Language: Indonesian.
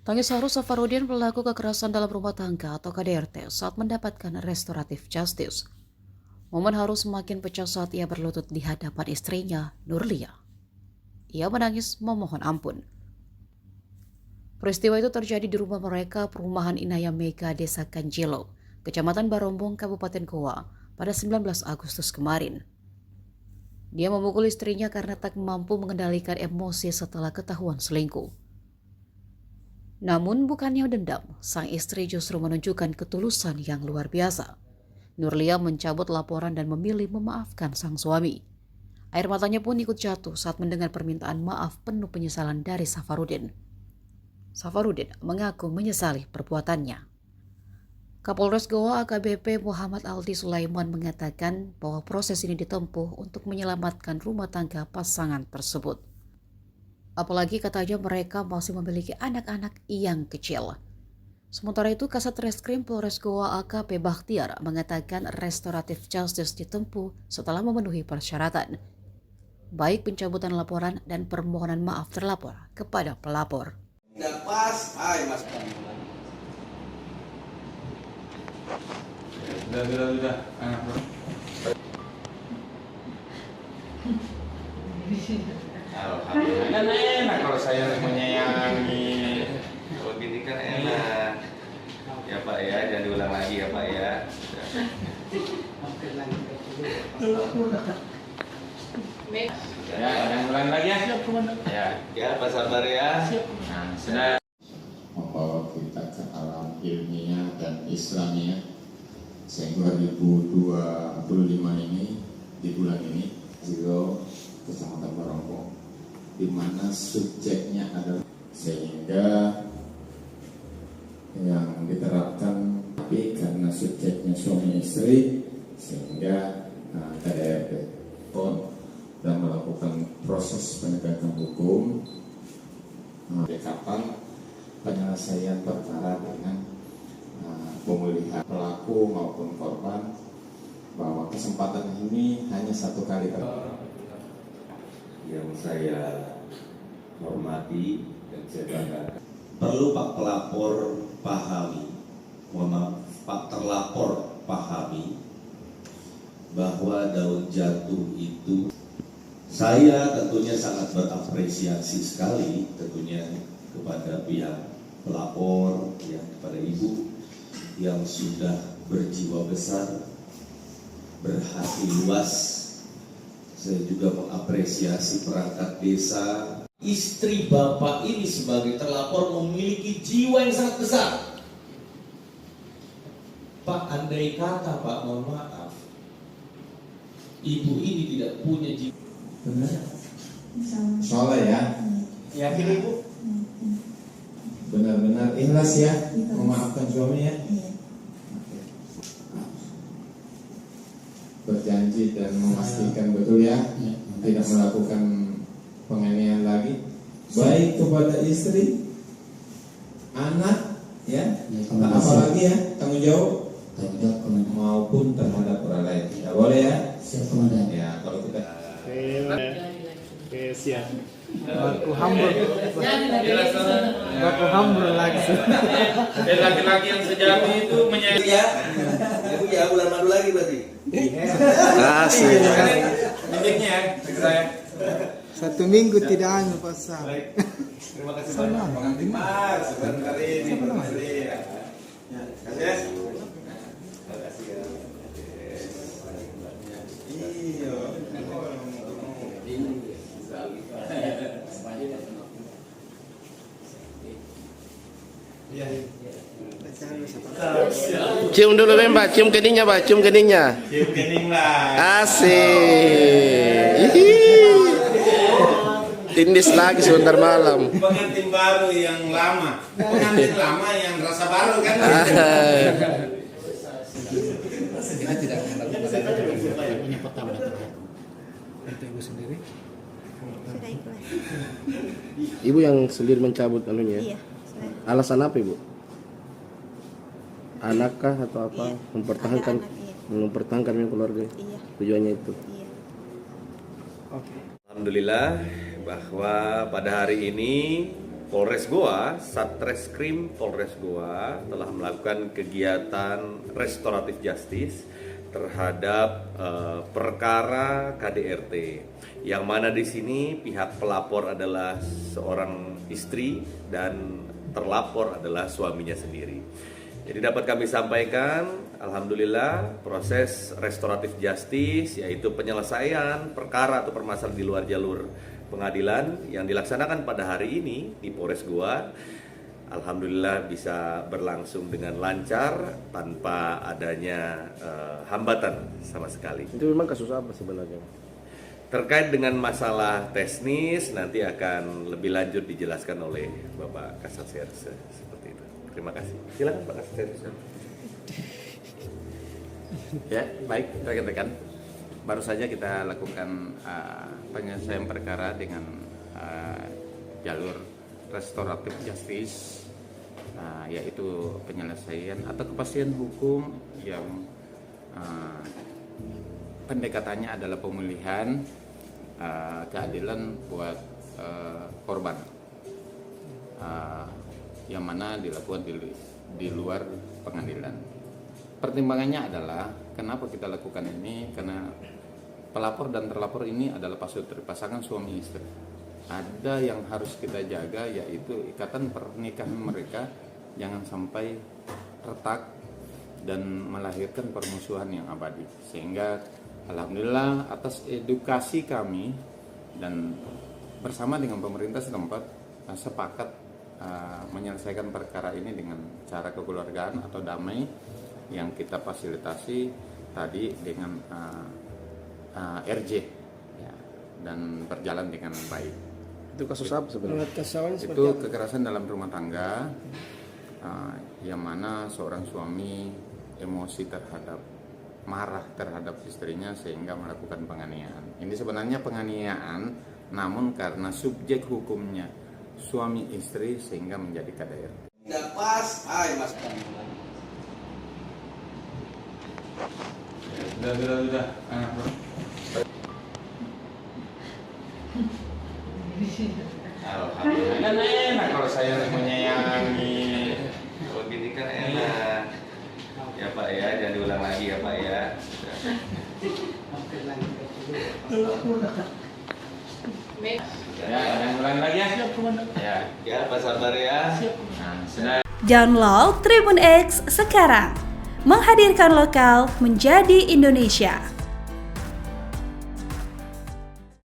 Tangis haru Safarudin, pelaku kekerasan dalam rumah tangga atau KDRT, saat mendapatkan restoratif justice. Momen haru semakin pecah saat ia berlutut di hadapan istrinya, Nurlia. Ia menangis memohon ampun. Peristiwa itu terjadi di rumah mereka, Perumahan Inaya Mega, Desa Kanjilo, Kecamatan Barombong, Kabupaten Goa, pada 19 Agustus kemarin. Dia memukul istrinya karena tak mampu mengendalikan emosi setelah ketahuan selingkuh. Namun bukannya dendam, sang istri justru menunjukkan ketulusan yang luar biasa. Nurlia mencabut laporan dan memilih memaafkan sang suami. Air matanya pun ikut jatuh saat mendengar permintaan maaf penuh penyesalan dari Safarudin. Safarudin mengaku menyesali perbuatannya. Kapolres Goa AKBP Muhammad Aldi Sulaiman mengatakan bahwa proses ini ditempuh untuk menyelamatkan rumah tangga pasangan tersebut. Apalagi katanya mereka masih memiliki anak-anak yang kecil. Sementara itu, Kasat Reskrim Polres Goa AKP Bakhtiar mengatakan restoratif justice ditempuh setelah memenuhi persyaratan, baik pencabutan laporan dan permohonan maaf terlapor kepada pelapor. Udah pas, hai mas. Udah, anak bro. Alhamdulillah, kan enak kalau saya menyayangi. Kalau gini kan enak. Ya Pak ya, jangan diulang lagi ya Pak ya. Ya, jangan ulang lagi ya. Ya Pak sabar ya. Nah, sudah. Membawa kita ke alam ilmiah dan Islamiyah sehingga 2025 ini, di bulan ini, Zilo Kecamatan Barombong, di mana subjeknya adalah, sehingga yang diterapkan, tapi karena subjeknya suami istri, sehingga KDRT pun dan melakukan proses penegakan hukum, kapan penyelesaian perkara dengan pemulihan pelaku maupun korban, bahwa kesempatan ini hanya satu kali. Yang saya hormati dan saya banggakan, perlu Pak pelapor pahami, mohon maaf, Pak terlapor pahami bahwa daun jatuh itu, saya tentunya sangat berapresiasi sekali tentunya kepada pihak pelapor, ya, kepada ibu yang sudah berjiwa besar, berhati luas. Saya juga mengapresiasi perangkat desa. Istri bapak ini sebagai terlapor memiliki jiwa yang sangat besar. Pak, andai kata Pak, mohon maaf, ibu ini tidak punya jiwa. Benar? Soalnya ya. Yakin Ibu? Benar-benar ikhlas ya, memaafkan suami ya. Berjanji dan memastikan betul ya, tidak melakukan penganiayaan lagi, baik kepada istri, anak, ya, apalagi ya, tanggung jawab maupun terhadap orang lain. Tidak boleh ya. Ya, kalau kita siap. Aku humble. Aku humble lagi. Dan laki-laki yang sejati itu menyayangi. Ya, ibu ya bulan madu lagi berarti. kasih. Miliknya saya. 1 minggu tidak anu pasal. Terima kasih banyak pengantin Mas. Barangkali ini barangkali ya. Kasih ya. Terima kasih ya. Iya. Cium dulu Mbak, cium keningnya Mbak, cium keningnya. Cium kening lah. Asik. Tindis lagi sebentar malam. Pengantin baru yang lama, pengantin lama yang rasa baru kan. Kita tidak melakukan ini pertama untuk ibu sendiri. Sudah ikhlas. Ibu yang sendiri mencabut anunya. Iya, saya. Alasan apa Ibu? Anakkah atau apa? Iya. Mempertahankan, Ada anak, iya. mempertahankan keluarga. Iya, Tujuannya itu. iya. Oke. Alhamdulillah bahwa pada hari ini Polres Goa, Satreskrim Polres Goa telah melakukan kegiatan restoratif justice terhadap perkara KDRT, yang mana di sini pihak pelapor adalah seorang istri dan terlapor adalah suaminya sendiri. Jadi dapat kami sampaikan, alhamdulillah proses restoratif justice, yaitu penyelesaian perkara atau permasalahan di luar jalur pengadilan yang dilaksanakan pada hari ini di Polres Goa, alhamdulillah bisa berlangsung dengan lancar tanpa adanya hambatan sama sekali. Itu memang kasus apa sebenarnya? Terkait dengan masalah teknis nanti akan lebih lanjut dijelaskan oleh Bapak Kasat Serse seperti itu. Terima kasih. Silakan Pak Kasat Serse. Ya, baik rekan-rekan. Baru saja kita lakukan penyelesaian perkara dengan jalur restoratif justice, yaitu penyelesaian atau kepastian hukum yang pendekatannya adalah pemulihan keadilan buat korban, yang mana dilakukan di luar pengadilan. Pertimbangannya adalah kenapa kita lakukan ini, karena pelapor dan terlapor ini adalah pasangan suami istri. Ada yang harus kita jaga, yaitu ikatan pernikahan mereka jangan sampai retak dan melahirkan permusuhan yang abadi. Sehingga alhamdulillah atas edukasi kami dan bersama dengan pemerintah setempat sepakat menyelesaikan perkara ini dengan cara kekeluargaan atau damai, yang kita fasilitasi tadi dengan RJ ya, dan berjalan dengan baik. Itu kasus apa sebenarnya? Itu kekerasan dalam rumah tangga, yang mana seorang suami emosi marah terhadap istrinya sehingga melakukan penganiayaan. Ini sebenarnya penganiayaan, namun karena subjek hukumnya suami istri sehingga menjadi KDRT. Tidak pas, mas. Sudah. Alhamdulillah, kan enak kalau saya menyayangi. Kalau gini kan enak. Ya Pak ya, jangan diulang lagi ya Pak ya. Ya, jangan ulang lagi ya. Ya, Pak sabar ya. Nah, sudah. Download Tribun X sekarang. Menghadirkan lokal menjadi Indonesia.